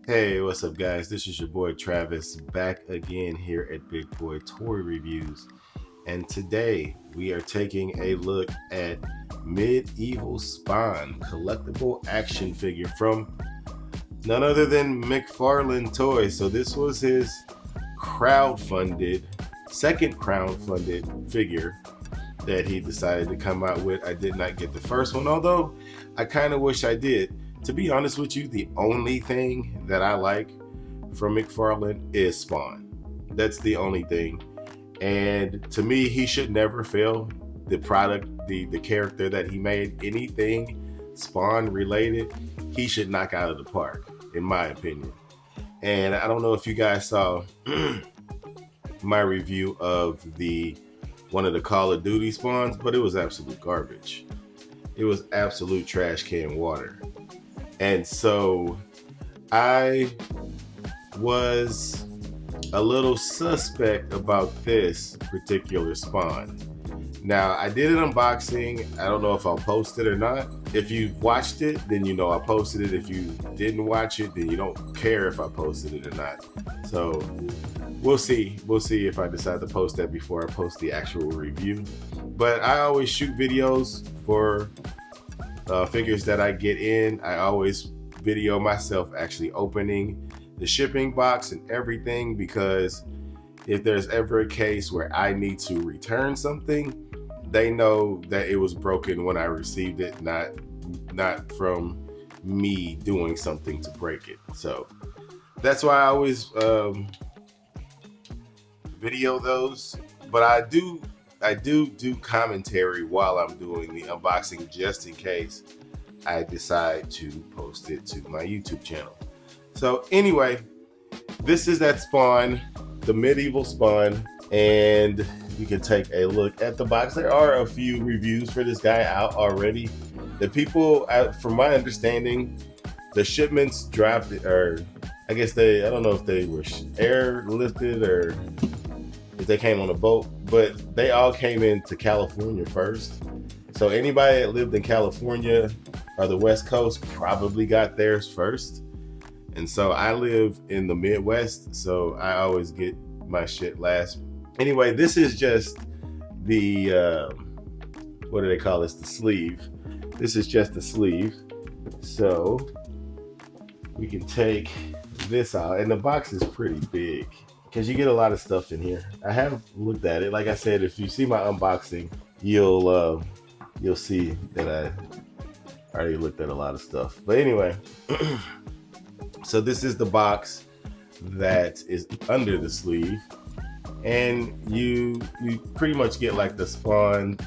Hey, what's up, guys? This is your boy Travis back again here at Big Boy Toy Reviews. And today we are taking a look at MidEvil Spawn collectible action figure from none other than McFarlane Toys. So, this was his second crowdfunded figure that he decided to come out with. I did not get the first one, although I kind of wish I did. To be honest with you, the only thing that I like from McFarlane is Spawn. That's the only thing. And to me, he should never fail. The product, the character that he made, anything Spawn related, he should knock out of the park, in my opinion. And I don't know if you guys saw my review of the one of the Call of Duty spawns, but it was absolute garbage. It was absolute trash can water. And so I was a little suspect about this particular spawn. Now, I did an unboxing. I don't know if I'll post it or not. If you watched it, then you know I posted it. If you didn't watch it, then you don't care if I posted it or not. So we'll see. We'll see if I decide to post that before I post the actual review. But I always shoot videos for figures that I get in. I always video myself actually opening the shipping box and everything, because if there's ever a case where I need to return something, they know that it was broken when I received it, not from me doing something to break it. So that's why I always video those. But I do commentary while I'm doing the unboxing, just in case I decide to post it to my YouTube channel. So anyway, this is that spawn, the MidEvil Spawn, and you can take a look at the box. There are a few reviews for this guy out already. The people, from my understanding, the shipments dropped, or I guess I don't know if they were airlifted or if they came on a boat, but they all came into California first. So anybody that lived in California or the West Coast probably got theirs first. And so I live in the Midwest, so I always get my shit last. Anyway, this is just the, what do they call this? The sleeve. This is just the sleeve. So we can take this out, and the box is pretty big because you get a lot of stuff in here. I have looked at it. Like I said, if you see my unboxing, you'll see that I already looked at a lot of stuff. But anyway, so this is the box that is under the sleeve, and you pretty much get like the Spawn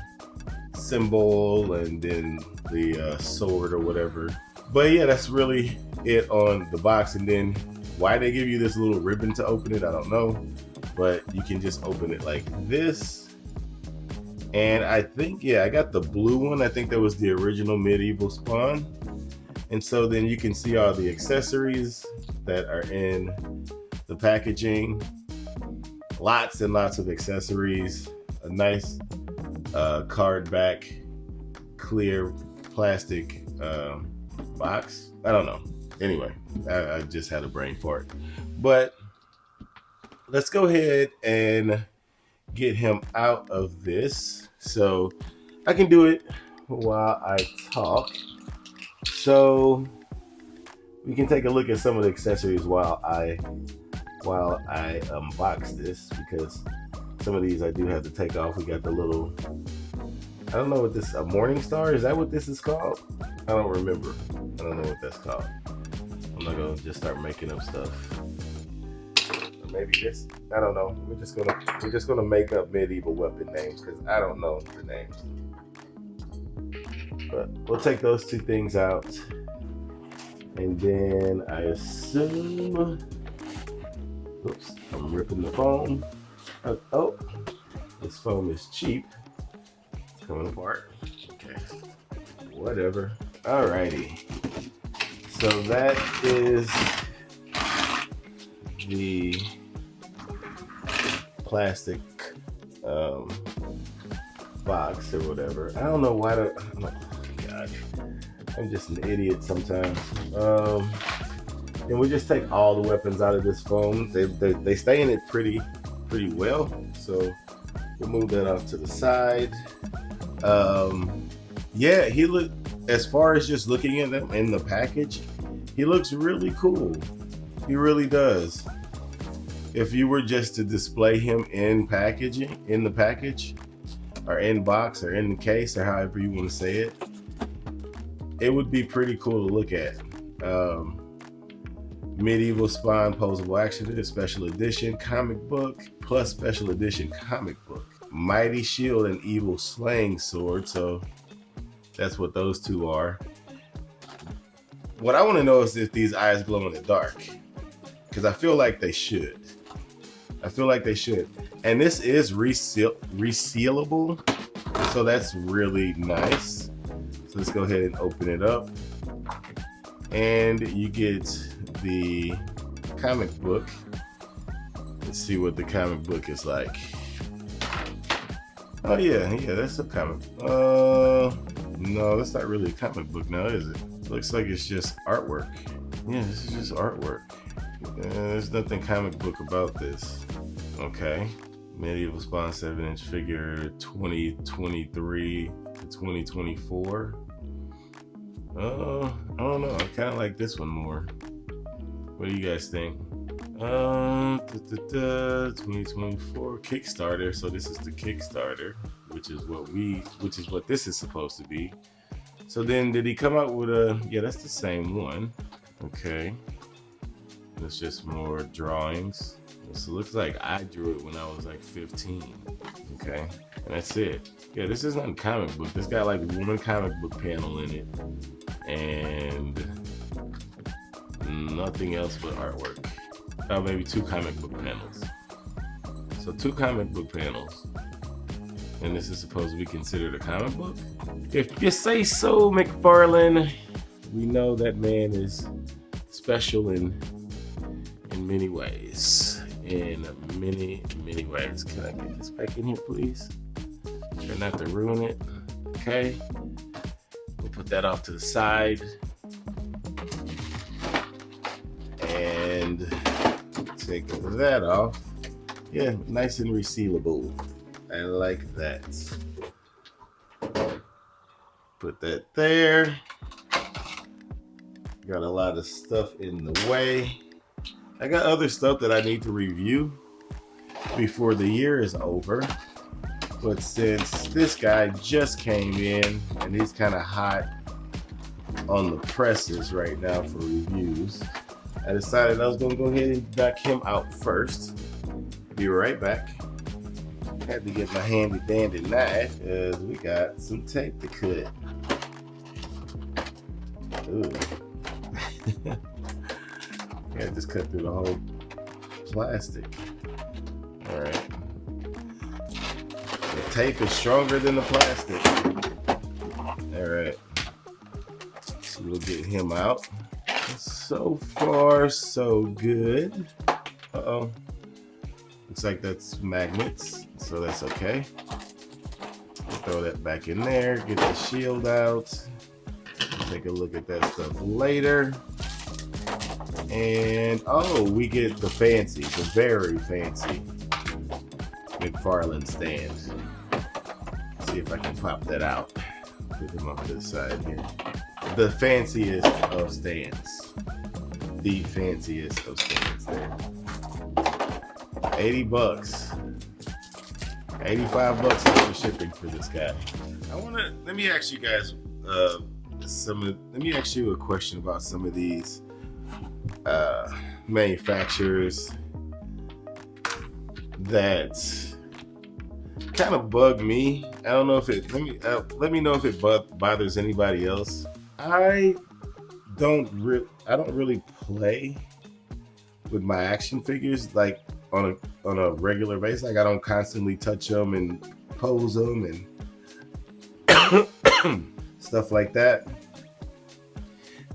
symbol and then the sword or whatever. But yeah, that's really it on the box. And then why they give you this little ribbon to open it, I don't know, but you can just open it like this. And I think, yeah, I got the blue one. I think that was the original MidEvil Spawn. And so then you can see all the accessories that are in the packaging. Lots and lots of accessories. A nice card back, clear plastic box. I don't know. Anyway, I just had a brain fart. But let's go ahead and get him out of this. So I can do it while I talk. So we can take a look at some of the accessories while I unbox this, because some of these I do have to take off. We got the little, I don't know what this, a morning star, is that what this is called? I don't remember. I don't know what that's called. I'm not gonna just start making up stuff. Or maybe this, I don't know. We're just gonna make up medieval weapon names, because I don't know the names. But we'll take those two things out. And then I assume, oops, I'm ripping the foam. Oh, this foam is cheap. It's coming apart. Okay, whatever. Alrighty. So that is the plastic box or whatever. I don't know why the, oh my God, I'm just an idiot sometimes. And we just take all the weapons out of this foam. They stay in it pretty well. So we'll move that off to the side. Yeah, he look, as far as just looking at them in the package, he looks really cool. He really does. If you were just to display him in packaging, in the package, or in box, or in the case, or however you want to say it, it would be pretty cool to look at. MidEvil Spawn Posable Action Figure Special Edition comic book plus Special Edition comic book. Mighty Shield and Evil Slaying Sword. So that's what those two are. What I want to know is if these eyes glow in the dark, because I feel like they should. I feel like they should. And this is resealable, so that's really nice. So let's go ahead and open it up. And you get the comic book. Let's see what the comic book is like. Oh yeah, that's a comic. No, that's not really a comic book now, is it? Looks like it's just artwork. Yeah, this is just artwork. There's nothing comic book about this. Okay. MidEvil Spawn 7-inch figure 2023 to 2024. I don't know. I kind of like this one more. What do you guys think? 2024 Kickstarter. So this is the Kickstarter, which is what this is supposed to be. So then did he come out with a, yeah, that's the same one. Okay. It's just more drawings. So it looks like I drew it when I was like 15. Okay. And that's it. Yeah, this is not a comic book. This got like one comic book panel in it. And nothing else but artwork. Oh, maybe 2 comic book panels. So 2 comic book panels. And this is supposed to be considered a comic book? If you say so, McFarlane. We know that man is special in many ways. In many ways. Can I get this back in here, please? Try not to ruin it. Okay. We'll put that off to the side. And take that off. Yeah, nice and resealable. I like that. Put that there. Got a lot of stuff in the way. I got other stuff that I need to review before the year is over. But since this guy just came in and he's kind of hot on the presses right now for reviews, I decided I was going to go ahead and knock him out first. Be right back. Had to get my handy dandy knife because we got some tape to cut. Ooh. Yeah, just cut through the whole plastic. All right. The tape is stronger than the plastic. All right. So we'll get him out. So far, so good. Uh-oh. Looks like that's magnets, so that's okay. We'll throw that back in there, get the shield out. Take a look at that stuff later. And oh, we get the very fancy McFarlane stand. Let's see if I can pop that out. Put him off to the side here. The fanciest of stands. The fanciest of stands there. 80 bucks. 85 bucks for shipping for this guy. Let me ask you guys let me ask you a question about some of these manufacturers that kind of bug me. I don't know if it, let me know if it bothers anybody else. I don't really play with my action figures like on a regular basis. Like I don't constantly touch them and pose them and stuff like that.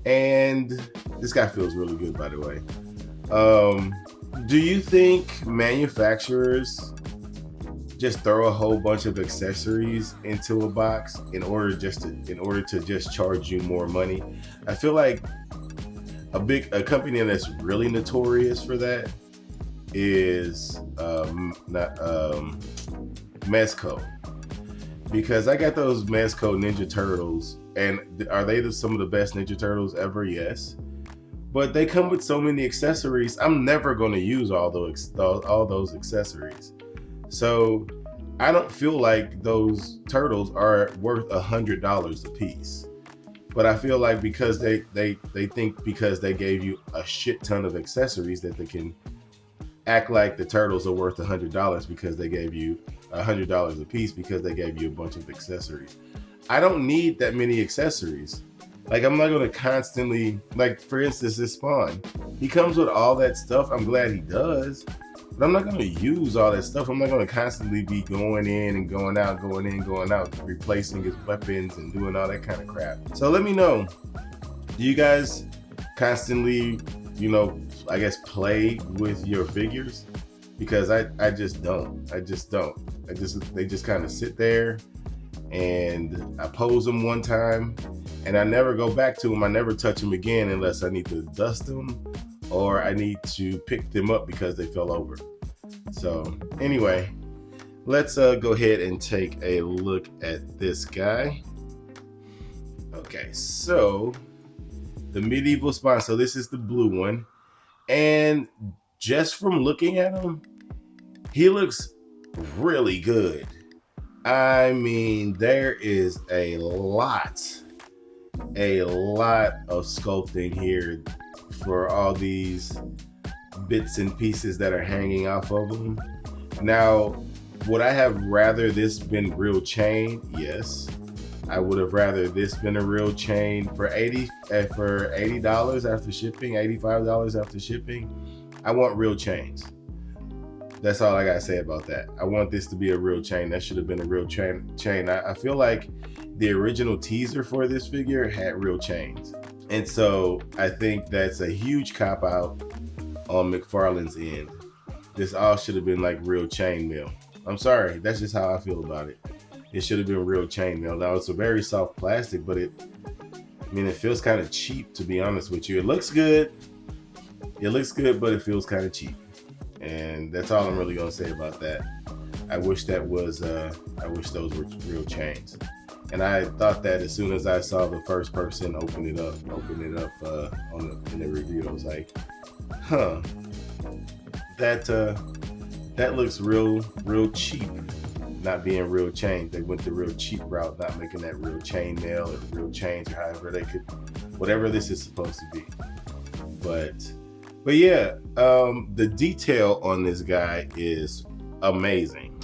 And this guy feels really good, by the way. Do you think manufacturers just throw a whole bunch of accessories into a box in order to just charge you more money? I feel like a company that's really notorious for that is Mezco, because I got those Mezco Ninja Turtles, and are they some of the best Ninja Turtles ever? Yes, but they come with so many accessories. I'm never going to use all those accessories, so I don't feel like those turtles are worth $100 a piece. But I feel like because they think because they gave you a shit ton of accessories that they can act like the turtles are worth $100 because they gave you $100 a piece because they gave you a bunch of accessories. I don't need that many accessories. Like, I'm not going to constantly, like, for instance, this Spawn, he comes with all that stuff. I'm glad he does, but I'm not going to use all that stuff. I'm not going to constantly be going in and going out, going in, going out, replacing his weapons and doing all that kind of crap. So let me know, do you guys constantly, you know, I guess play with your figures? Because I just don't. They just kind of sit there, and I pose them one time and I never go back to them. I never touch them again unless I need to dust them or I need to pick them up because they fell over. So anyway, let's go ahead and take a look at this guy. Okay, so the MidEvil Spawn. So this is the blue one, and just from looking at him, he looks really good. I mean, there is a lot of sculpting here for all these bits and pieces that are hanging off of them. Now, would I have rather this been real chain? Yes. I would have rather this been a real chain for $80 after shipping, $85 after shipping. I want real chains. That's all I gotta say about that. I want this to be a real chain. That should have been a real chain. I feel like the original teaser for this figure had real chains. And so I think that's a huge cop out on McFarlane's end. This all should have been like real chain mail. I'm sorry, that's just how I feel about it. It should have been real chain mail. Now, it's a very soft plastic, but it feels kind of cheap, to be honest with you. It looks good, but it feels kind of cheap. And that's all I'm really gonna say about that. I wish those were real chains. And I thought that as soon as I saw the first person open it up in the review, I was like, huh, that looks real cheap, not being real chain. They went the real cheap route, not making that real chain mail or real chains or however they could, whatever this is supposed to be. But yeah, the detail on this guy is amazing.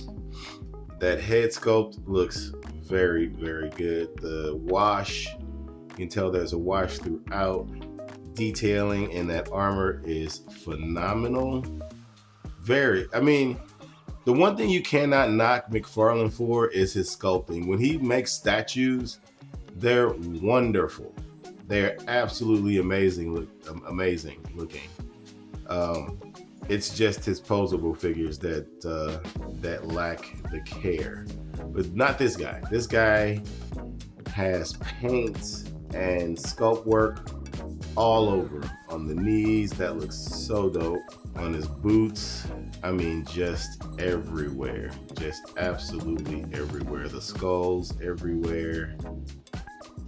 That head sculpt looks very, very good. The wash, you can tell there's a wash throughout. Detailing in that armor is phenomenal. The one thing you cannot knock McFarlane for is his sculpting. When he makes statues, they're wonderful. They're absolutely amazing looking. It's just his posable figures that lack the care, but not this guy. This guy has paint and sculpt work all over on the knees. That looks so dope. On his boots, just everywhere, just absolutely everywhere. The skulls everywhere.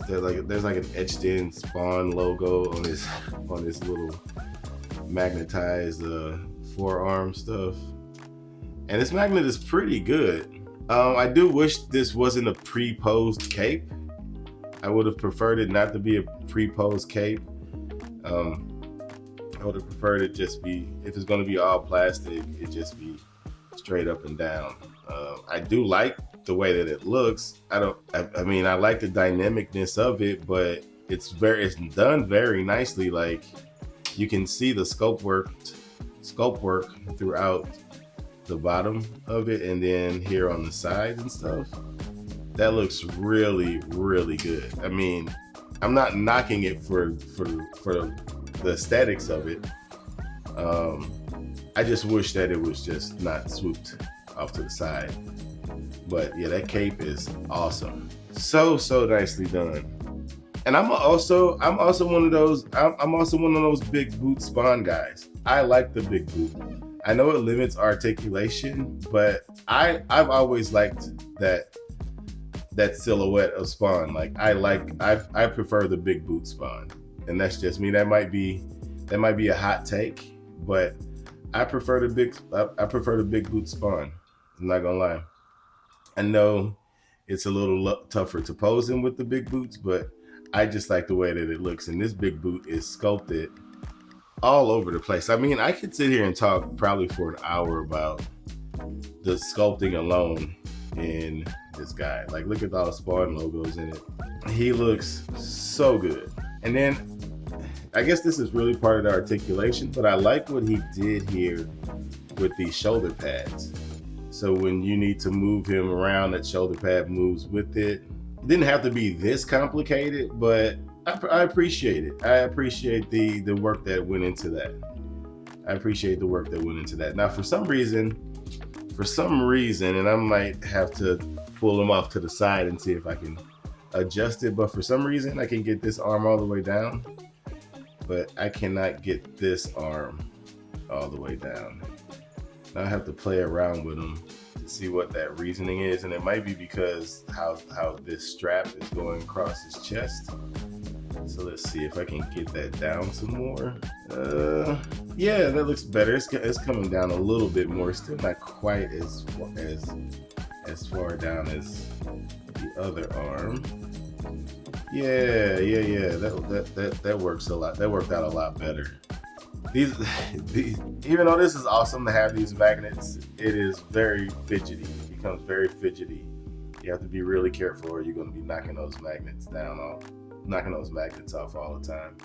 There's like an etched in Spawn logo on his little magnetized forearm stuff, and this magnet is pretty good. I do wish this wasn't a pre-posed cape. I would have preferred it not to be a pre-posed cape. I would have preferred it just be, if it's going to be all plastic, it just be straight up and down. I do like the way that it looks. I like the dynamicness of it, but it's done very nicely. Like, you can see the sculpt work throughout the bottom of it, and then here on the sides and stuff. That looks really, really good. I'm not knocking it for the aesthetics of it. I just wish that it was just not swooped off to the side. But yeah, that cape is awesome. So nicely done. And I'm also one of those. I'm also one of those big boot Spawn guys. I like the big boot. I know it limits articulation, but I've always liked that silhouette of Spawn. Like I prefer the big boot Spawn, and that's just me. That might be a hot take, but I prefer the big boot Spawn. I'm not gonna lie. I know it's a little tougher to pose in with the big boots, but I just like the way that it looks. And this big boot is sculpted all over the place. I mean, I could sit here and talk probably for an hour about the sculpting alone in this guy. Like, look at all the Spawn logos in it. He looks so good. And then I guess this is really part of the articulation, but I like what he did here with these shoulder pads. So when you need to move him around, that shoulder pad moves with it. It didn't have to be this complicated, but I appreciate it. I appreciate the work that went into that. I appreciate the work that went into that. Now, for some reason, and I might have to pull him off to the side and see if I can adjust it, but for some reason, I can get this arm all the way down, but I cannot get this arm all the way down. Now I have to play around with them to see what that reasoning is, and it might be because how this strap is going across his chest. So let's see if I can get that down some more. Yeah, that looks better. It's coming down a little bit more. It's still not quite as far down as the other arm. Yeah. That works a lot. That worked out a lot better. These, even though this is awesome to have these magnets, it is very fidgety. It becomes very fidgety. You have to be really careful, or you're going to be knocking those magnets off all the time.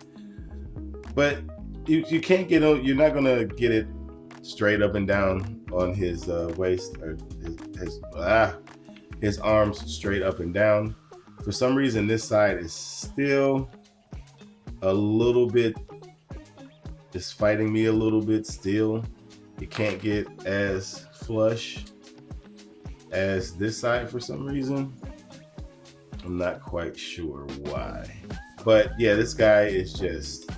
But you can't get on. You're not going to get it straight up and down on his waist or his arms straight up and down. For some reason, this side is still a little bit. It's fighting me a little bit still. It can't get as flush as this side for some reason. I'm not quite sure why. But yeah, this guy is just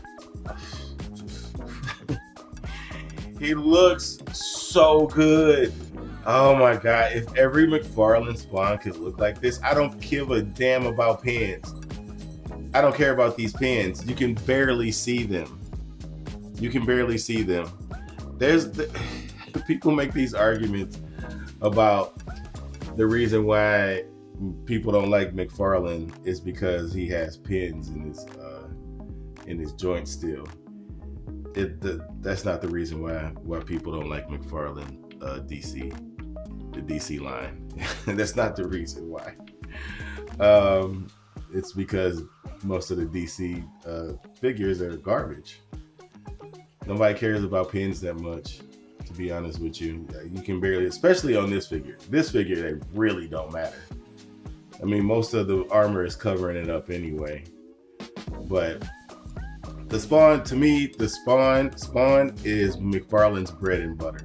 he looks so good. Oh my God, if every McFarlane Spawn could look like this, I don't give a damn about pins. I don't care about these pins. You can barely see them. People make these arguments about the reason why people don't like McFarlane is because he has pins in his joint still. That's not the reason why people don't like McFarlane the DC line. That's not the reason why. It's because most of the DC figures are garbage. Nobody cares about pins that much, to be honest with you. You can barely, especially on this figure. This figure, they really don't matter. I mean, most of the armor is covering it up anyway. But the Spawn, to me, Spawn is McFarlane's bread and butter.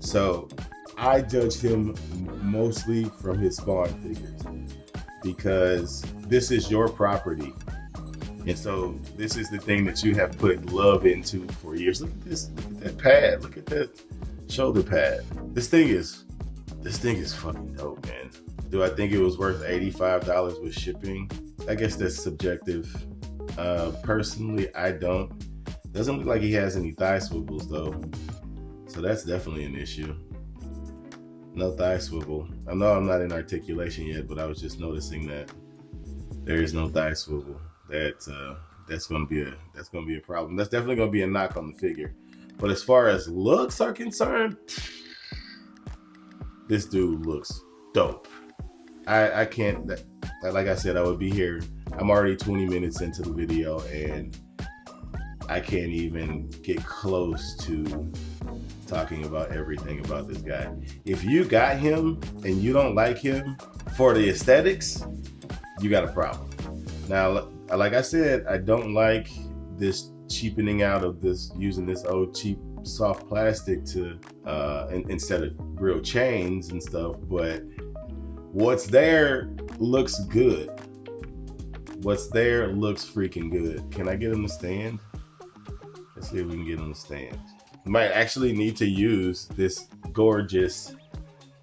So I judge him mostly from his Spawn figures because this is your property. And so this is the thing that you have put love into for years. Look at this, look at that pad, look at that shoulder pad. This thing is fucking dope, man. Do I think it was worth $85 with shipping? I guess that's subjective. Personally, I don't. Doesn't look like he has any thigh swivels though. So that's definitely an issue. No thigh swivel. I know I'm not in articulation yet, but I was just noticing that there is no thigh swivel. That's gonna be a problem. That's definitely gonna be a knock on the figure. But as far as looks are concerned, this dude looks dope. I can't, like I said, I would be here. I'm already 20 minutes into the video and I can't even get close to talking about everything about this guy. If you got him and you don't like him for the aesthetics, you got a problem. Now, like I said, I don't like this cheapening out of this, using this old cheap soft plastic to instead of real chains and stuff, but what's there looks good. what's there looks freaking good. Can I get him to stand? Let's see if we can get him to stand. Might actually need to use this gorgeous,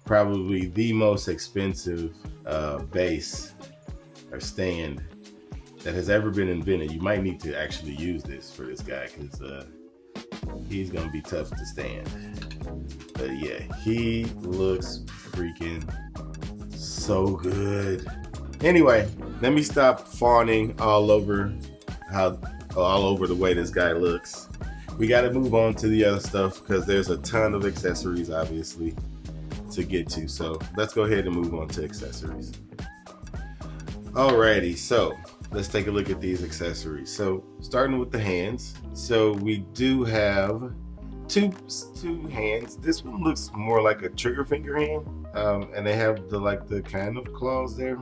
probably the most expensive base or stand that has ever been invented. You might need to actually use this for this guy because he's gonna be tough to stand. But yeah, he looks freaking so good. Anyway, let me stop fawning all over the way this guy looks. We got to move on to the other stuff because there's a ton of accessories, obviously, to get to. So let's go ahead and move on to accessories. Alrighty, so let's take a look at these accessories. So starting with the hands. So we do have two hands. This one looks more like a trigger finger hand, and they have the kind of claws there,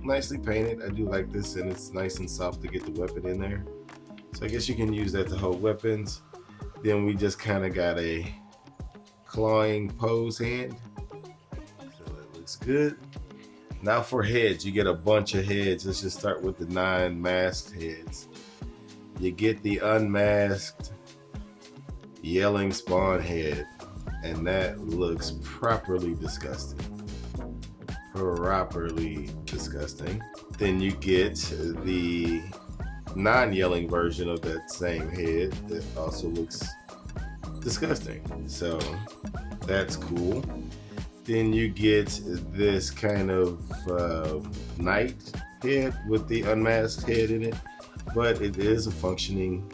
nicely painted. I do like this, and it's nice and soft to get the weapon in there. So I guess you can use that to hold weapons. Then we just kind of got a clawing pose hand. So that looks good. Now for heads, you get a bunch of heads. Let's just start with the non-masked heads. You get the unmasked yelling spawn head, and that looks properly disgusting. Properly disgusting. Then you get the non-yelling version of that same head that also looks disgusting. So that's cool. Then you get this kind of knight head with the unmasked head in it, but it is a functioning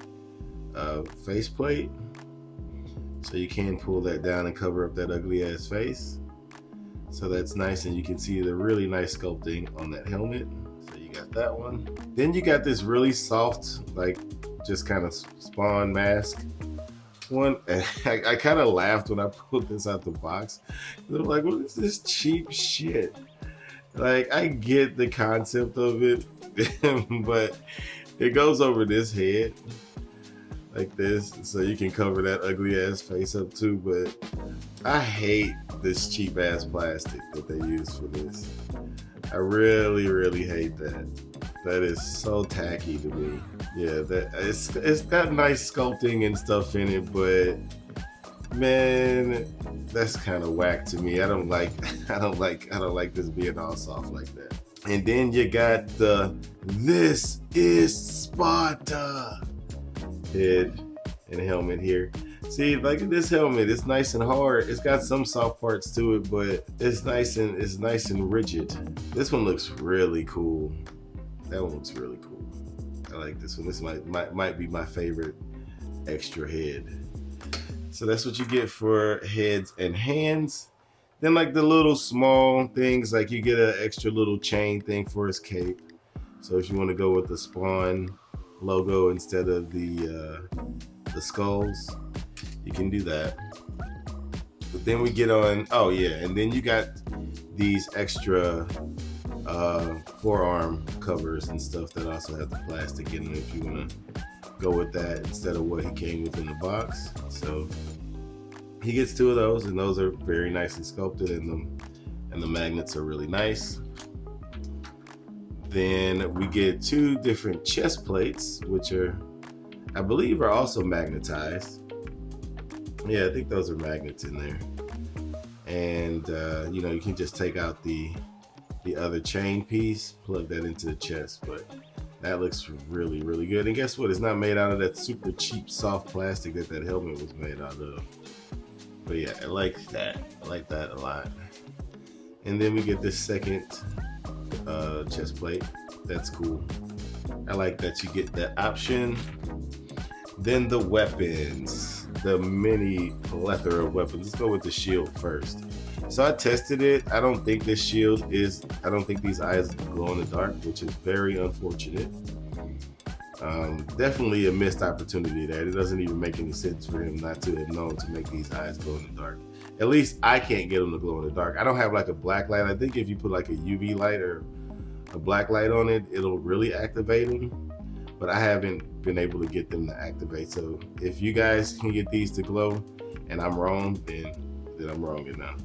faceplate. So you can pull that down and cover up that ugly ass face. So that's nice, and you can see the really nice sculpting on that helmet. So you got that one. Then you got this really soft, like just kind of spawn mask one. And I kind of laughed when I pulled this out the box. I'm like, what is this cheap shit? Like, I get the concept of it, but it goes over this head like this, so you can cover that ugly ass face up too. But I hate this cheap ass plastic that they use for this. I really hate that. That is so tacky to me. Yeah, that it's got nice sculpting and stuff in it, but man, that's kind of whack to me. I don't like this being all soft like that. And then you got the "This is Sparta" head and helmet here. See, like this helmet, it's nice and hard. It's got some soft parts to it, but it's nice and rigid. This one looks really cool. That one looks really cool. I like this one. This might be my favorite extra head. So that's what you get for heads and hands. Then like the little small things, like you get an extra little chain thing for his cape. So if you want to go with the Spawn logo instead of the skulls, you can do that. But then we get on, oh yeah, and then you got these extra forearm covers and stuff that also have the plastic in them if you want to go with that instead of what he came with in the box. So he gets two of those, and those are very nicely sculpted, and the magnets are really nice. Then we get two different chest plates, which are, I believe, are also magnetized. Yeah, I think those are magnets in there. And you know, you can just take out the other chain piece, plug that into the chest, but that looks really good. And guess what? It's not made out of that super cheap soft plastic that helmet was made out of. But yeah, I like that. I like that a lot. And then we get this second chest plate. That's cool. I like that you get that option. Then the weapons, the mini plethora of weapons. Let's go with the shield first. So I tested it. I don't think this shield is, I don't think these eyes glow in the dark, which is very unfortunate. Definitely a missed opportunity there. It doesn't even make any sense for him not to have known to make these eyes glow in the dark. At least I can't get them to glow in the dark. I don't have like a black light. I think if you put like a UV light or a black light on it, it'll really activate them. But I haven't been able to get them to activate. So if you guys can get these to glow and I'm wrong, then I'm wrong enough.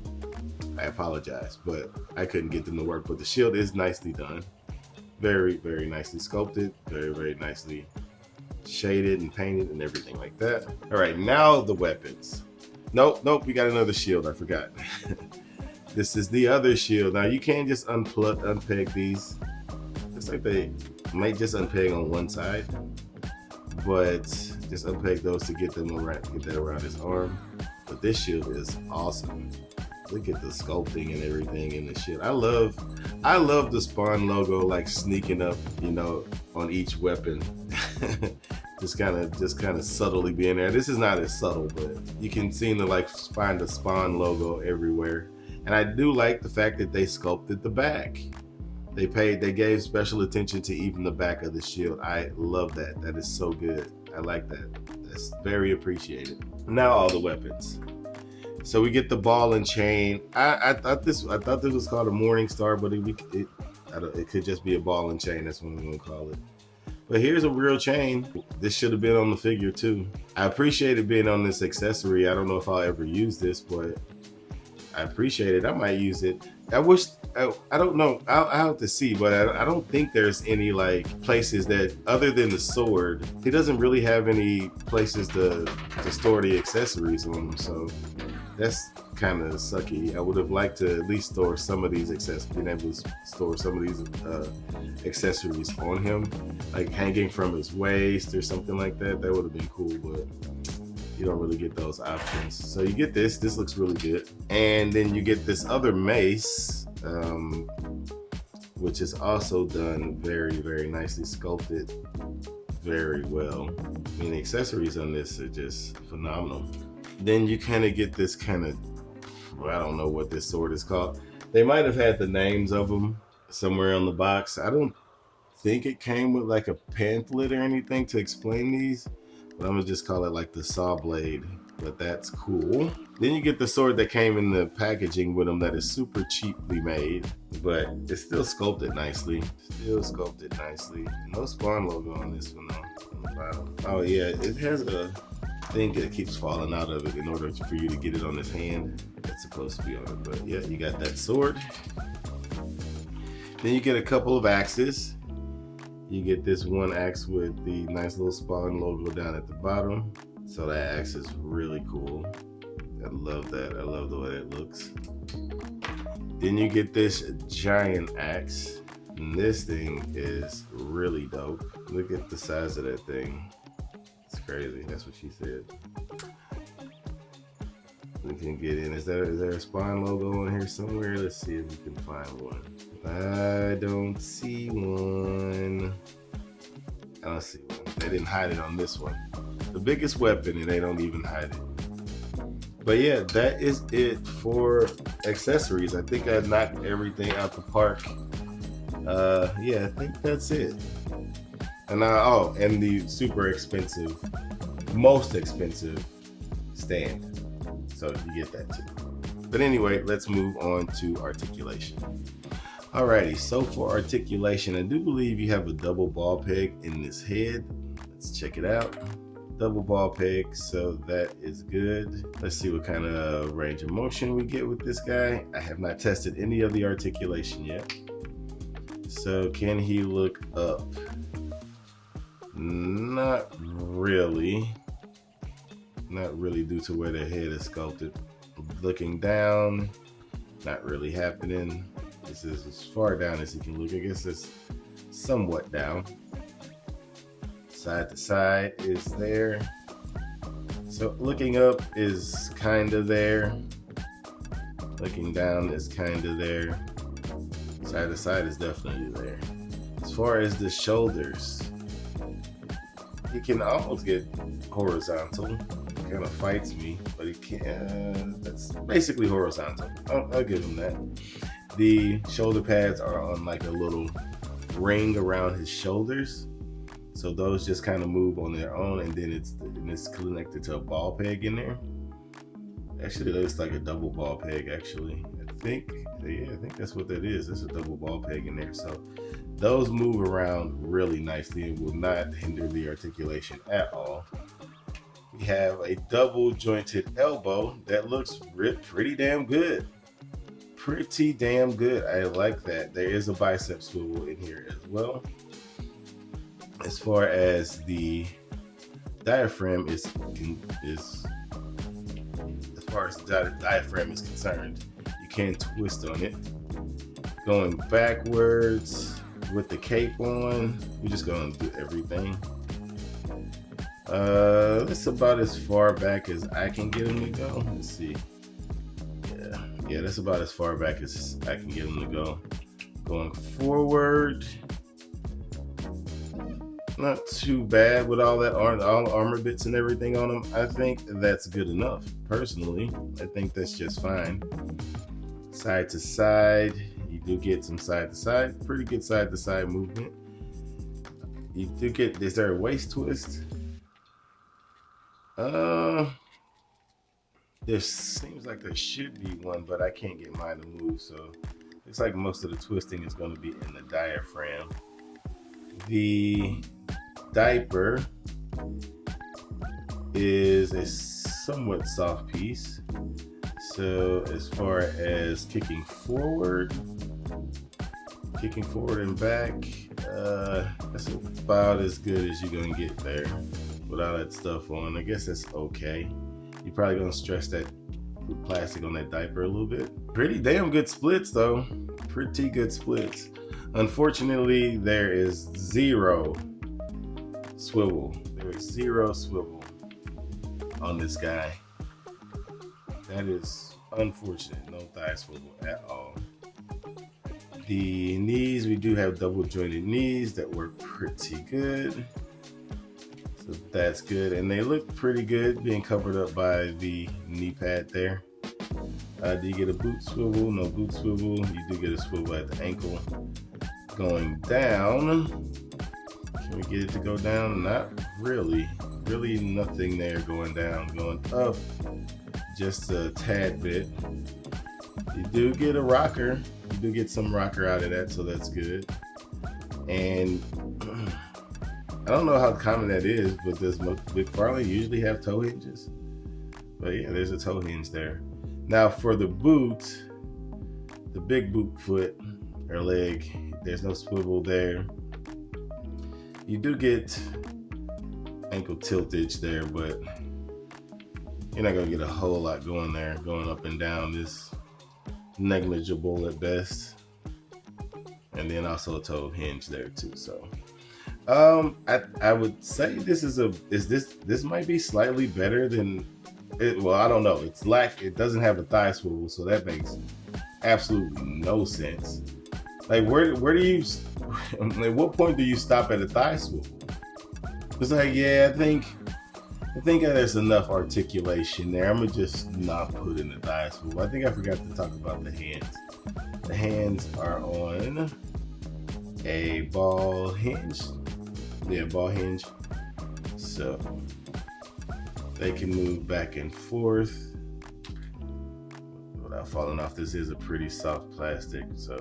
I apologize, but I couldn't get them to work. But the shield is nicely done. very, very nicely sculpted, very, very nicely shaded and painted and everything like that. All right, now the weapons. Nope, we got another shield, I forgot. This is the other shield. Now you can't just unpeg these. Looks like they might just unpeg on one side, but just unpeg those to get them around, get that around his arm. But this shield is awesome. Look at the sculpting and everything in the shield. I love the Spawn logo like sneaking up, you know, on each weapon. just kind of subtly being there. This is not as subtle, but you can seem to like find the Spawn logo everywhere. And I do like the fact that they sculpted the back. They gave special attention to even the back of the shield. I love that. That is so good. I like that. That's very appreciated. Now all the weapons. So we get the ball and chain. I thought this was called a Morning Star, but it could just be a ball and chain. That's what we're gonna call it. But here's a real chain. This should have been on the figure too. I appreciate it being on this accessory. I don't know if I'll ever use this, but I appreciate it. I might use it. I don't know. I'll have to see, but I don't think there's any like places that, other than the sword, he doesn't really have any places to store the accessories on him. So that's kind of sucky. I would have liked to at least store some of these accessories, being able to store some of these accessories on him, like hanging from his waist or something like that. That would have been cool, but you don't really get those options. So you get this looks really good. And then you get this other mace, which is also done very, very nicely sculpted, very well. I mean, the accessories on this are just phenomenal. Then you kind of get this kind of, well, I don't know what this sword is called. They might have had the names of them somewhere on the box. I don't think it came with like a pamphlet or anything to explain these, but I'm gonna just call it like the saw blade, but that's cool. Then you get the sword that came in the packaging with them that is super cheaply made, but it's still sculpted nicely. No Spawn logo on this one though, on the bottom. Oh yeah, it has a thing that keeps falling out of it in order for you to get it on his hand. That's supposed to be on it, but yeah, you got that sword. Then you get a couple of axes. You get this one axe with the nice little Spawn logo down at the bottom. So that axe is really cool. I love that. I love the way it looks. Then you get this giant axe. And this thing is really dope. Look at the size of that thing. It's crazy. That's what she said. We can get in. Is there a Spawn logo on here somewhere? Let's see if we can find one. I don't see one. I don't see one. They didn't hide it on this one. The biggest weapon, and they don't even hide it. But yeah, that is it for accessories. I think I knocked everything out the park. Yeah, I think that's it. And and the super expensive, most expensive stand. So you get that too. But anyway, let's move on to articulation. Alrighty, so for articulation, I do believe you have a double ball peg in this head. Let's check it out. Double ball peg, so that is good. Let's see what kind of range of motion we get with this guy. I have not tested any of the articulation yet. So can he look up? Not really. Not really due to where the head is sculpted. Looking down, not really happening. This is as far down as you can look. I guess it's somewhat down. Side to side is there. So looking up is kind of there. Looking down is kind of there. Side to side is definitely there. As far as the shoulders, he can almost get horizontal. Kind of fights me, but he can't. That's basically horizontal. I'll give him that. The shoulder pads are on like a little ring around his shoulders, so those just kind of move on their own, and then it's connected to a ball peg in there. Actually, it looks like a double ball peg. Actually, I think that's what that is. There's a double ball peg in there, so those move around really nicely and will not hinder the articulation at all. We have a double jointed elbow that looks pretty damn good. pretty damn good. I like that. There is a bicep swivel in here as well. As far as the diaphragm is as far as the diaphragm is concerned, you can twist on it. Going backwards with the cape on, we're just gonna do everything. That's about as far back as I can get him to go. Let's see. Yeah, that's about as far back as I can get him to go. Going forward, not too bad with all that all armor bits and everything on him. I think that's good enough. Personally, I think that's just fine. Side to side, you do get some side to side, pretty good side to side movement. You do get, is there a waist twist? There seems like there should be one, but I can't get mine to move, so looks like most of the twisting is going to be in the diaphragm. The diaper is a somewhat soft piece, so as far as kicking forward and back, that's about as good as you're gonna get there with all that stuff on. I guess that's okay. You're probably gonna stretch that plastic on that diaper a little bit. Pretty damn good splits though. Pretty good splits. Unfortunately, there is zero swivel. There is zero swivel on this guy. That is unfortunate. No thigh swivel at all. The knees, we do have double jointed knees that work pretty good. So that's good. And they look pretty good being covered up by the knee pad there. Do you get a boot swivel? No boot swivel. You do get a swivel at the ankle. Going down, can we get it to go down? Not really. Really nothing there going down. Going up, just a tad bit. You do get a rocker. You do get some rocker out of that, so that's good. And I don't know how common that is, but does McFarlane usually have toe hinges? But yeah, there's a toe hinge there. Now for the boot, the big boot foot or leg, there's no swivel there. You do get ankle tiltage there, but you're not gonna get a whole lot going there, going up and down. This negligible at best. And then also a toe hinge there too. So I would say this might be slightly better than it. Well, I don't know. It doesn't have a thigh swivel, so that makes absolutely no sense. Like where do you at what point do you stop at a thigh swivel? It's like, yeah, I think there's enough articulation there. I'm gonna just not put in the thigh swivel. I think I forgot to talk about the hands. The hands are on a ball hinge. Yeah, ball hinge. So they can move back and forth without falling off. This is a pretty soft plastic, so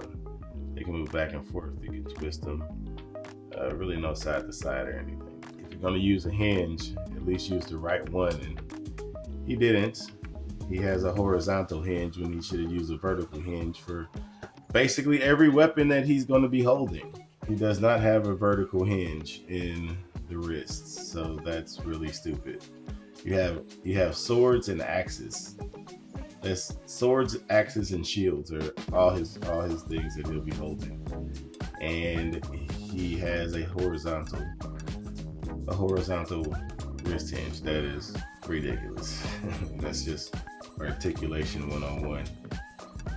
they can move back and forth. You can twist them. Really no side to side or anything. If you're gonna use a hinge, at least use the right one. And he didn't. He has a horizontal hinge when he should have used a vertical hinge for basically every weapon that he's going to be holding. He does not have a vertical hinge in the wrists, so that's really stupid. You have swords and axes. That's swords, axes, and shields are all his things that he'll be holding. And he has a horizontal wrist hinge. That is ridiculous. That's just articulation 101.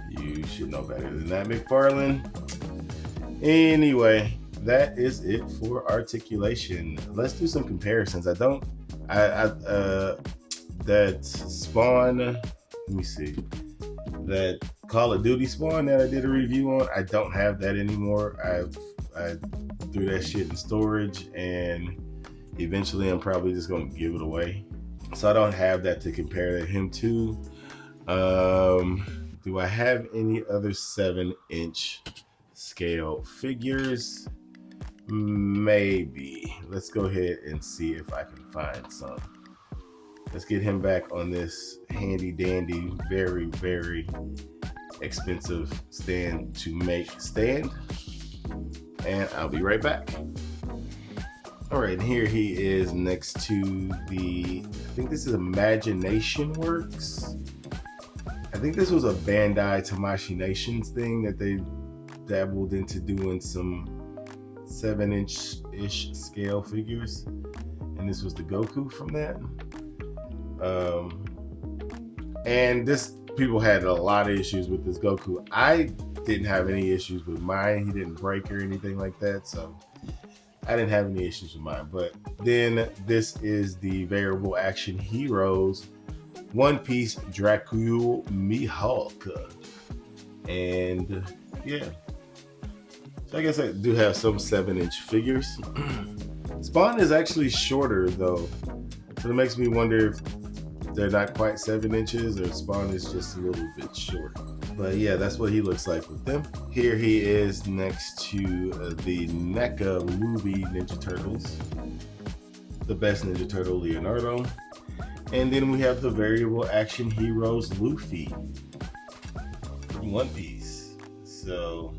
You should know better than that, McFarlane. Anyway, that is it for articulation. Let's do some comparisons. That Spawn, let me see, that Call of Duty Spawn that I did a review on, I don't have that anymore. I threw that shit in storage, and eventually I'm probably just gonna give it away. So I don't have that to compare him to. Do I have any other 7-inch scale figures? Maybe. Let's go ahead and see if I can find some. Let's get him back on this handy dandy, very, very expensive stand to make stand. And I'll be right back. All right, and here he is next to the, I think this is Imagination Works. I think this was a Bandai Tamashii Nations thing that they dabbled into doing some 7-inch-ish scale figures. And this was the Goku from that. And this, people had a lot of issues with this Goku. I didn't have any issues with mine. He didn't break or anything like that, so I didn't have any issues with mine. But then this is the Variable Action Heroes One Piece Dracul Mihawk. And yeah, so I guess I do have some 7-inch figures. Spawn is actually shorter though, so it makes me wonder if they're not quite 7 inches or Spawn is just a little bit short. But yeah, that's what he looks like with them. Here he is next to the NECA movie Ninja Turtles, the best Ninja Turtle, Leonardo. And then we have the Variable Action Heroes Luffy from One Piece. So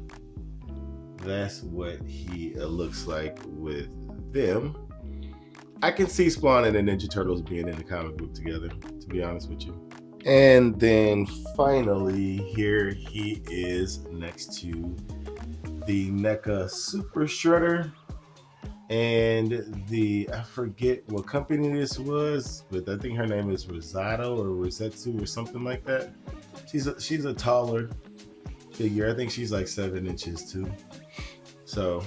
that's what he looks like with them. I can see Spawn and the Ninja Turtles being in the comic book together, to be honest with you. And then finally, here he is next to the NECA Super Shredder. And the, I forget what company this was, but I think her name is Rosato or Rosetsu or something like that. She's a taller figure. I think she's like 7 inches too. So,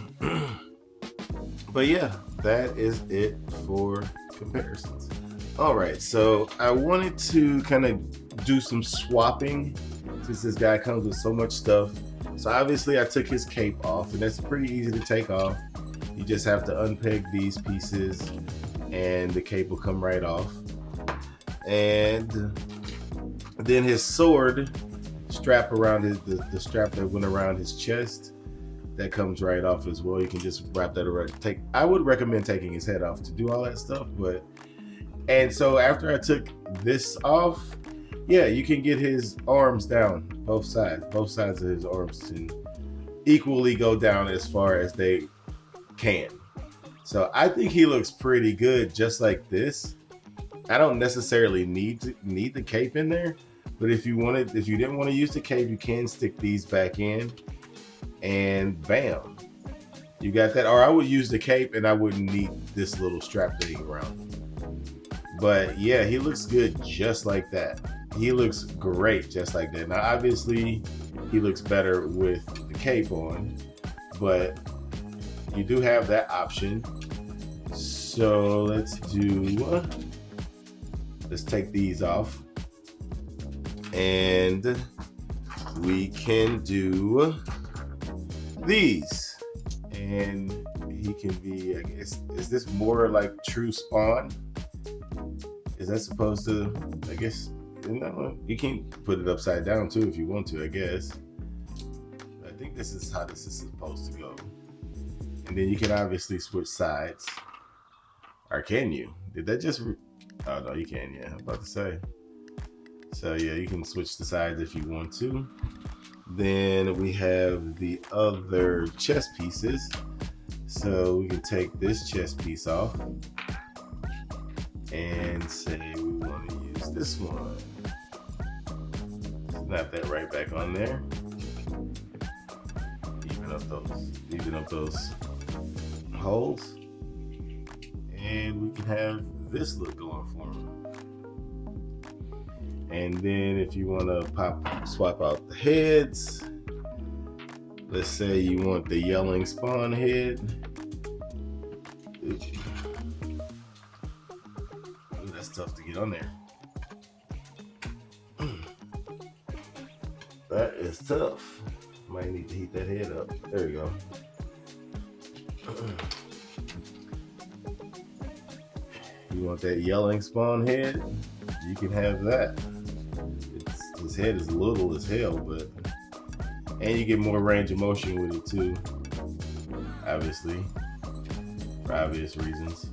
but yeah, that is it for comparisons. All right, so I wanted to kind of do some swapping since this guy comes with so much stuff. So obviously I took his cape off, and that's pretty easy to take off. You just have to unpeg these pieces and the cape will come right off. And then his sword strap around the strap that went around his chest, that comes right off as well. You can just wrap that around. I would recommend taking his head off to do all that stuff, but, and so after I took this off, yeah, you can get his arms down, both sides of his arms can equally go down as far as they can. So I think he looks pretty good just like this. I don't necessarily need the cape in there, but if you didn't want to use the cape, you can stick these back in and bam, you got that. Or I would use the cape and I wouldn't need this little strap thing around. But yeah, he looks good just like that. He looks great just like that. Now obviously he looks better with the cape on, but you do have that option. So let's take these off and we can do these. And he can be, I guess, is this more like true Spawn? Is that supposed to, I guess, you can put it upside down too if you want to, I guess. I think this is how this is supposed to go. And then you can obviously switch sides. Or can you? Did that just, oh no, you can, yeah, I'm about to say. So yeah, you can switch the sides if you want to. Then we have the other chest pieces. So we can take this chest piece off and say we want to use this one. Snap that right back on there. Even up those holes. And we can have this look going for them. And then if you want to swap out the heads, let's say you want the yelling Spawn head. Ooh, that's tough to get on there. That is tough. Might need to heat that head up. There we go. You want that yelling Spawn head? You can have that. His head is little as hell, but, and you get more range of motion with it too, obviously, for obvious reasons.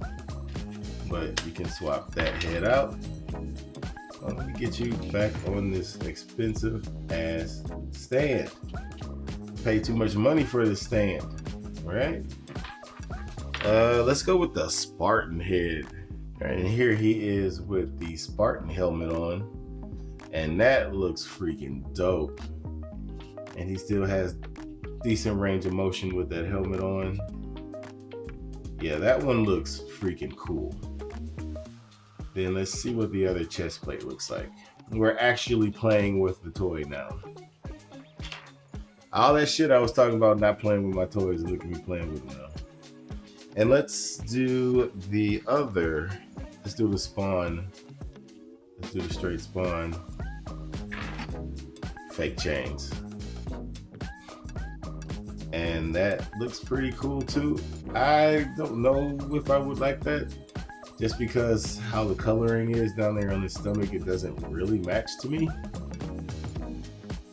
But you can swap that head out. Oh, let me get you back on this expensive ass stand. Pay too much money for this stand, right? Let's go with the Spartan head. All right, and here he is with the Spartan helmet on, and that looks freaking dope. And he still has decent range of motion with that helmet on. Yeah, that one looks freaking cool. Then let's see what the other chest plate looks like. We're actually playing with the toy now. All that shit I was talking about not playing with my toys, look at me playing with them now. And let's do the other. Let's do the Spawn. Let's do the straight Spawn. Fake chains. And that looks pretty cool too. I don't know if I would like that. Just because how the coloring is down there on his stomach, it doesn't really match to me.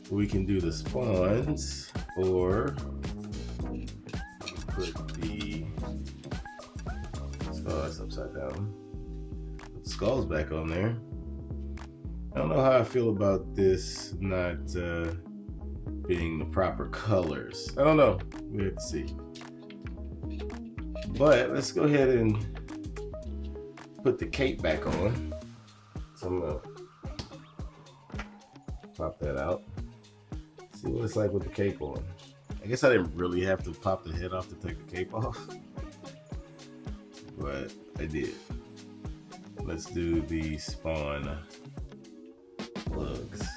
We can do the spawns, or put the skulls upside down. Put the skulls back on there. I don't know how I feel about this not being the proper colors. I don't know. We have to see. But let's go ahead and put the cape back on. So I'm gonna pop that out. See what it's like with the cape on. I guess I didn't really have to pop the head off to take the cape off, but I did. Let's do the Spawn plugs.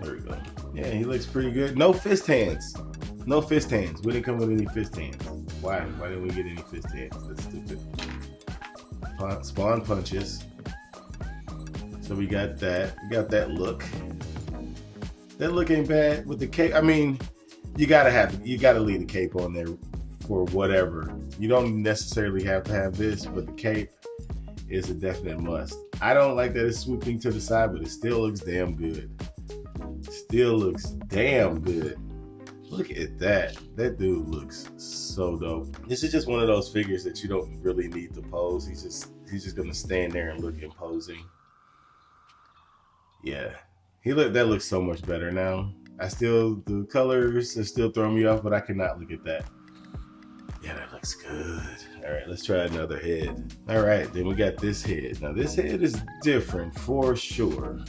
There we go. Yeah, he looks pretty good. No fist hands. No fist hands. We didn't come with any fist hands. Why? Why didn't we get any fist hands? That's stupid. Spawn punches. So we got that. We got that look. That look ain't bad with the cape. I mean, you gotta leave the cape on there for whatever. You don't necessarily have to have this, but the cape is a definite must. I don't like that it's swooping to the side, but it still looks damn good. Still looks damn good. Look at that. That dude looks so dope. This is just one of those figures that you don't really need to pose. He's just gonna stand there and look imposing. Yeah. That looks so much better now. The colors are still throwing me off, but I cannot look at that. Yeah, that looks good. All right, let's try another head. All right, then we got this head. Now this head is different for sure.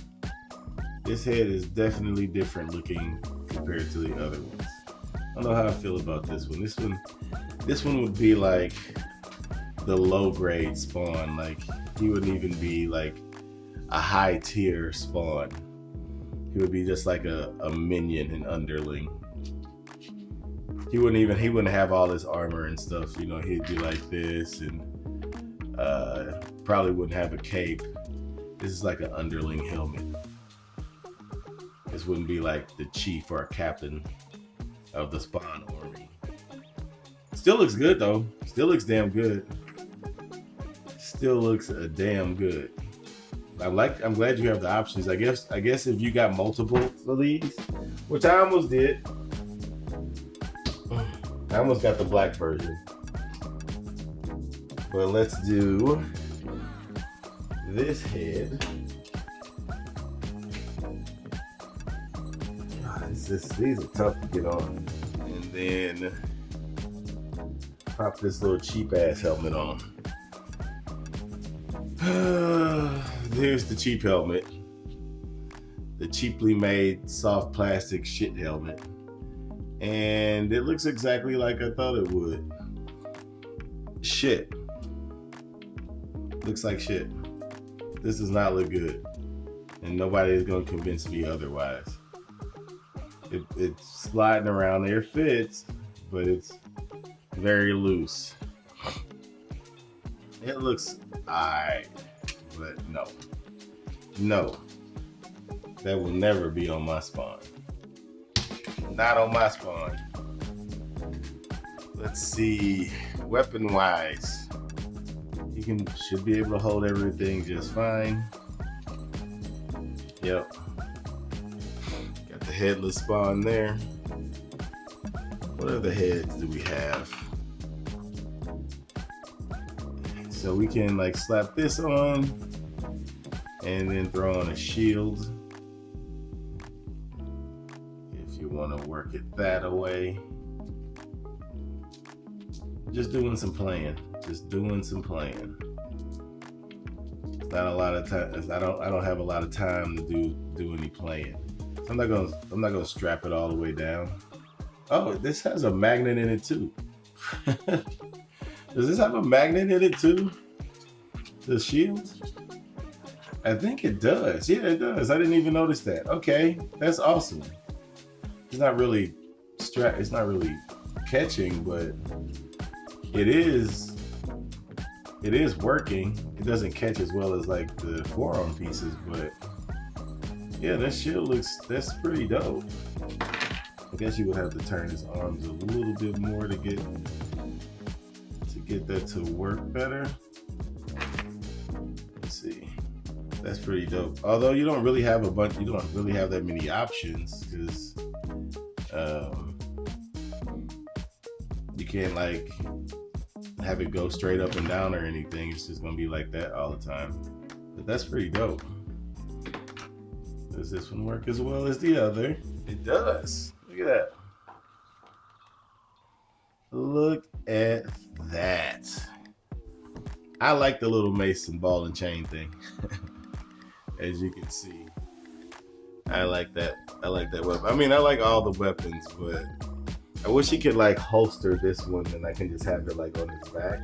This head is definitely different looking compared to the other ones. I don't know how I feel about this one. This one would be like the low grade Spawn. Like he wouldn't even be like a high tier Spawn. He would be just like a minion, an underling. He wouldn't have all his armor and stuff. You know, he'd be like this, and probably wouldn't have a cape. This is like an underling helmet. This wouldn't be like the chief or a captain of the Spawn army. Still looks good though. Still looks damn good. Still looks damn good. I'm glad you have the options. I guess if you got multiple of these, which I almost did. I almost got the black version. But let's do this head. These are tough to get on. And then pop this little cheap ass helmet on. There's the cheap helmet. The cheaply made soft plastic shit helmet. And it looks exactly like I thought it would. Shit. Looks like shit. This does not look good. And nobody is going to convince me otherwise. It's sliding around there. It fits, but it's very loose. It looks alright, but no. No. That will never be on my Spawn. Not on my Spawn. Let's see. Weapon wise, he should be able to hold everything just fine. Yep. Got the headless Spawn there. What other heads do we have? So we can like slap this on. and then throw on a shield if you want to work it that way. Just doing some playing. Just doing some playing. It's not a lot of time. I don't have a lot of time to do any playing. So I'm not gonna strap it all the way down. Oh, this has a magnet in it too. Does this have a magnet in it too? The shield? I think it does. Yeah, it does. I didn't even notice that. Okay, that's awesome. It's not really it's not really catching, but it is working. It doesn't catch as well as like the forearm pieces, but yeah, that shield that's pretty dope. I guess you would have to turn his arms a little bit more to get that to work better. Let's see. That's pretty dope. Although you don't really have that many options, because you can't like have it go straight up and down or anything. It's just gonna be like that all the time. But that's pretty dope. Does this one work as well as the other? It does. Look at that. Look at that. I like the little mason ball and chain thing. As you can see, I like that. I like that weapon. I mean, I like all the weapons, but I wish he could like holster this one and I can just have it like on his back.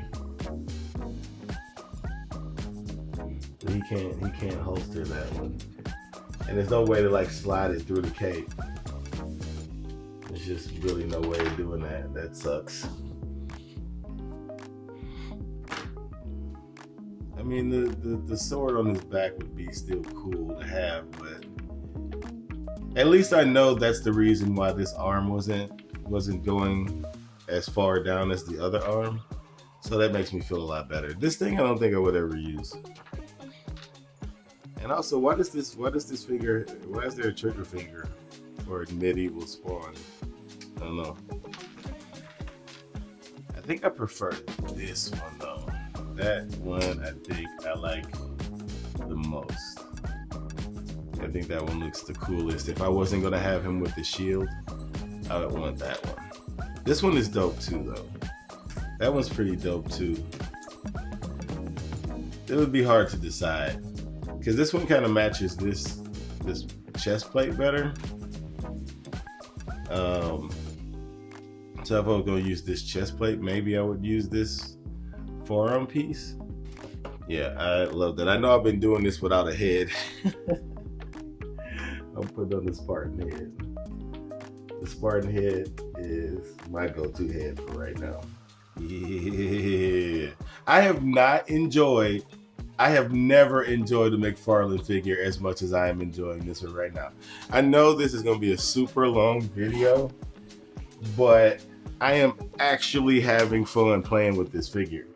But he can't holster that one. And there's no way to like slide it through the cape. There's just really no way of doing that. That sucks. I mean, the sword on his back would be still cool to have, but at least I know that's the reason why this arm wasn't going as far down as the other arm. So that makes me feel a lot better. This thing I don't think I would ever use. And also, why is there a trigger finger for a MidEvil spawn? I don't know. I think I prefer this one though. That one I think I like the most. I think that one looks the coolest. If I wasn't gonna have him with the shield, I would want that one. This one is dope too though. That one's pretty dope too. It would be hard to decide, because this one kind of matches this chest plate better. So if I was gonna use this chest plate, maybe I would use this forearm piece. Yeah, I love that. I know I've been doing this without a head. I'll put on the Spartan head. The Spartan head is my go-to head for right now. Yeah. I have never enjoyed the McFarlane figure as much as I am enjoying this one right now. I know this is going to be a super long video, but I am actually having fun playing with this figure.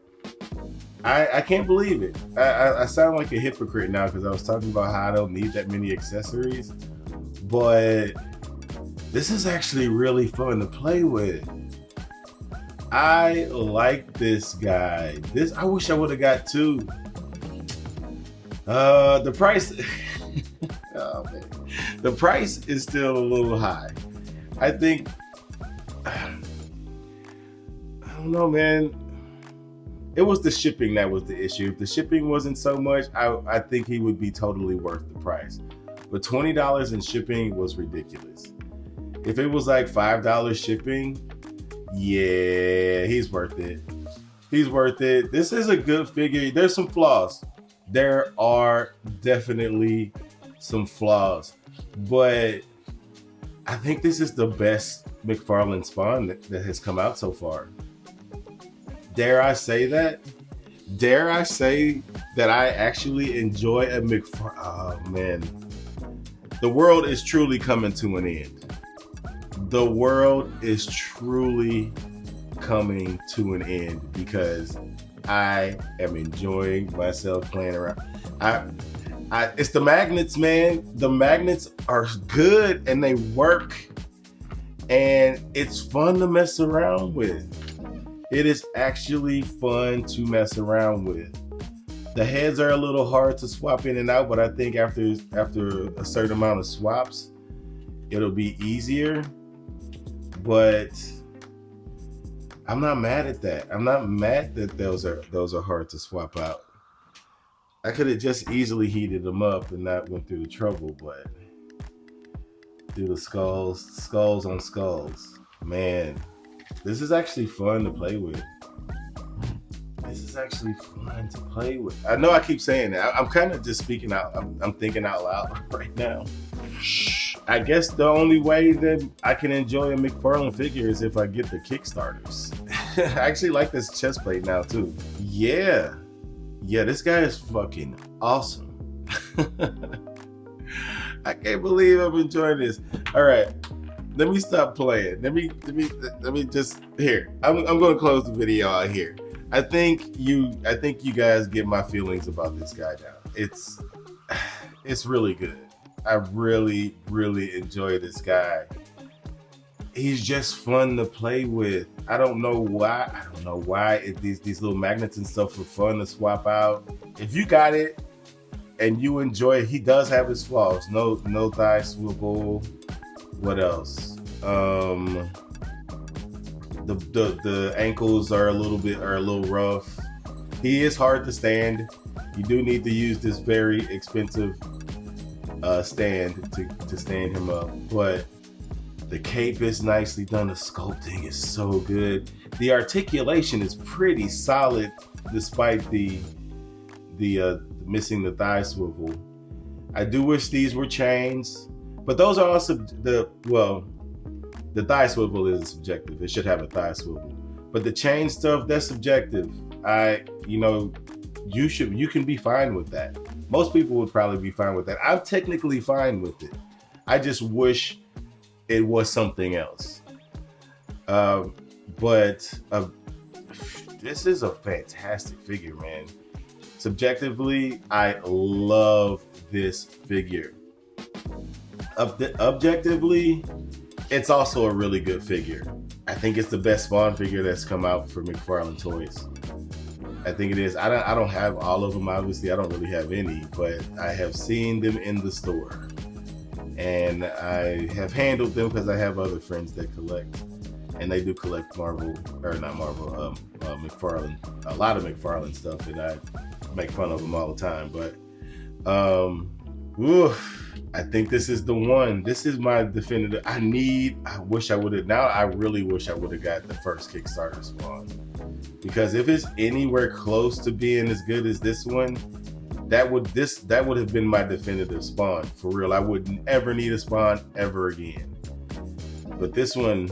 I can't believe it. I sound like a hypocrite now because I was talking about how I don't need that many accessories, but this is actually really fun to play with. I like this guy. I wish I would have got two. The price, oh man, the price is still a little high. I think, I don't know, man. It was the shipping that was the issue. If the shipping wasn't so much, I think he would be totally worth the price. But $20 in shipping was ridiculous. If it was like $5 shipping, yeah, he's worth it. He's worth it. This is a good figure. There's some flaws. There are definitely some flaws, but I think this is the best McFarlane spawn that has come out so far. Dare I say that? Dare I say that I actually enjoy a McFarlane? Oh man, the world is truly coming to an end. The world is truly coming to an end because I am enjoying myself playing around. It's the magnets, man. The magnets are good and they work, and it's fun to mess around with. It is actually fun to mess around with. The heads are a little hard to swap in and out, but I think after a certain amount of swaps, it'll be easier. But I'm not mad at that. I'm not mad that those are hard to swap out. I could have just easily heated them up and not went through the trouble, but do the skulls on skulls. Man, this is actually fun to play with. This is actually fun to play with. I know I keep saying that. I'm kind of just speaking out. I'm thinking out loud right now. I guess the only way that I can enjoy a McFarlane figure is if I get the Kickstarters. I actually like this chest plate now too. Yeah, this guy is fucking awesome. I can't believe I'm enjoying this. All right, let me stop playing. Let me just here. I'm gonna close the video out here. I think you guys get my feelings about this guy now. It's really good. I really enjoy this guy. He's just fun to play with. I don't know why these little magnets and stuff are fun to swap out. If you got it and you enjoy it, he does have his flaws. No thigh swivel. What else? The ankles are a little rough. He is hard to stand. You do need to use this very expensive stand to stand him up, but the cape is nicely done. The sculpting is so good. The articulation is pretty solid despite the missing the thigh swivel. I do wish these were chains, but those are also the thigh swivel is subjective. It should have a thigh swivel, but the chain stuff, that's subjective. You can be fine with that. Most people would probably be fine with that. I'm technically fine with it. I just wish it was something else. But this is a fantastic figure, man. Subjectively, I love this figure. Objectively, it's also a really good figure. I think it's the best Spawn figure that's come out for McFarlane Toys. I think it is. I don't have all of them, obviously. I don't really have any, but I have seen them in the store. And I have handled them because I have other friends that collect. And they do collect McFarlane, a lot of McFarlane stuff, and I make fun of them all the time. But I think this is the one. This is my definitive. I really wish I would have got the first Kickstarter Spawn. Because if it's anywhere close to being as good as this one, that would have been my definitive Spawn. For real, I wouldn't ever need a Spawn ever again. But this one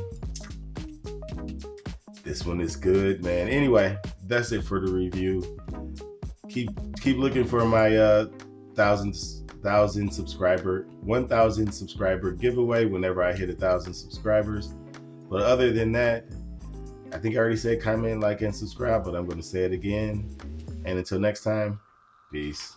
is good, man. Anyway, that's it for the review. Keep looking for my 1,000 subscriber giveaway whenever I hit 1,000 subscribers. But other than that, I think I already said comment, like, and subscribe, but I'm going to say it again. And until next time, peace.